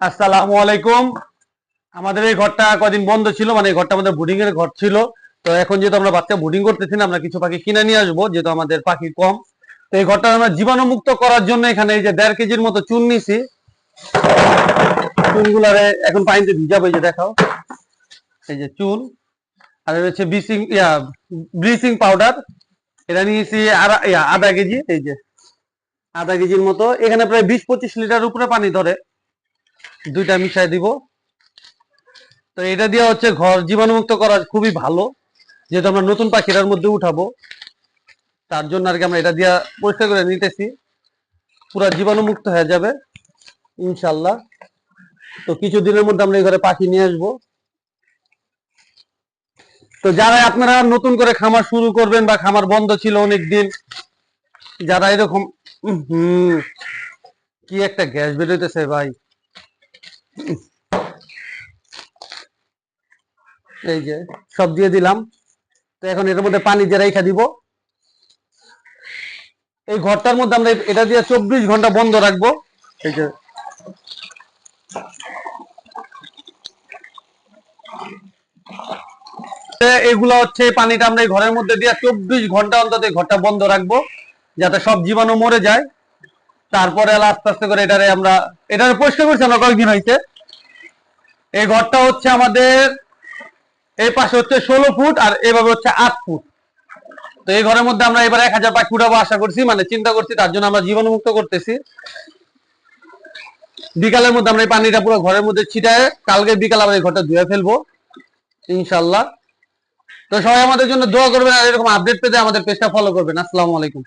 আসসালামু আলাইকুম। আমাদের এই ঘরটা কদিন বন্ধ ছিল, মানে এই ঘরটা আমাদের বোর্ডিং এর ঘর ছিল। তো এখন যেহেতু আমরা বাচ্চা বোর্ডিং করতেছি না, আমরা কিছু পাখি কিনে নিয়ে আসবো, যেহেতু আমাদের পাখি কম। তো এই ঘরটা আমরা জীবাণু মুক্ত করার জন্য এখানে এই যে 1.5 কেজির মতো চুন নিছি। চুনগুলারে এখন পানিতে ভিজাবো, এই যে দেখাও, এই যে চুন। আর হচ্ছে ব্লিচিং পাউডার, এটা নিয়েছি আধা কেজি। এই যে আধা কেজির মতো, এখানে প্রায় 20-25 লিটার উপরে পানি ধরে। দুইটা মিশাই দিব। তো এটা দিয়ে হচ্ছে ঘর জীবাণুমুক্ত করা খুবই ভালো, যেহেতু আমরা নতুন পাখিটার মধ্যে উঠাবো, তার জন্য আর কি আমরা এটা দিয়ে পরিষ্কার করে নিতেছি। পুরো জীবাণুমুক্ত হয়ে যাবে ইনশাল্লাহ। তো কিছুদিনের মধ্যে আমরা এই ঘরে পাখি নিয়ে আসবো। তো যারা আপনারা নতুন করে খামার শুরু করবেন বা খামার বন্ধ ছিল অনেকদিন, যারা এরকম কি একটা গ্যাস বেরোইতেছে ভাই। এই যে সব দিয়ে দিলাম। তো এখন এর মধ্যে পানি দিয়ে রেখে দিব। এই ঘরটার মধ্যে আমরা এটা দিয়ে 24 ঘন্টা বন্ধ রাখবো। এই যে এগুলা হচ্ছে পানিটা আমরা এই ঘরের মধ্যে দিয়ে 24 ঘন্টা অন্তত ঘরটা বন্ধ রাখবো, যাতে সব জীবাণু মরে যায়। তারপরে আস্তে আস্তে করে এটারে পরিষ্কার করছি আমরা কয়েকদিন হয়েছে। এই ঘরটা হচ্ছে আমাদের এই পাশে হচ্ছে 16 ফুট আর এভাবে হচ্ছে 8 ফুট। তো এই ঘরের মধ্যে আমরা এবার 1000 পাখি উঠাবো আশা করছি, মানে চিন্তা করছি, তার জন্য আমরা জীবাণুমুক্ত করতেছি। বিকালের মধ্যে আমরা এই পানিটা পুরো ঘরের মধ্যে ছিটায় কালকে বিকাল আমরা এই ঘরটা ধুয়ে ফেলবো ইনশাল্লাহ। তো সবাই আমাদের জন্য দোয়া করবেন, আর এরকম আপডেট পেতে আমাদের পেজটা ফলো করবেন। আসসালামু আলাইকুম।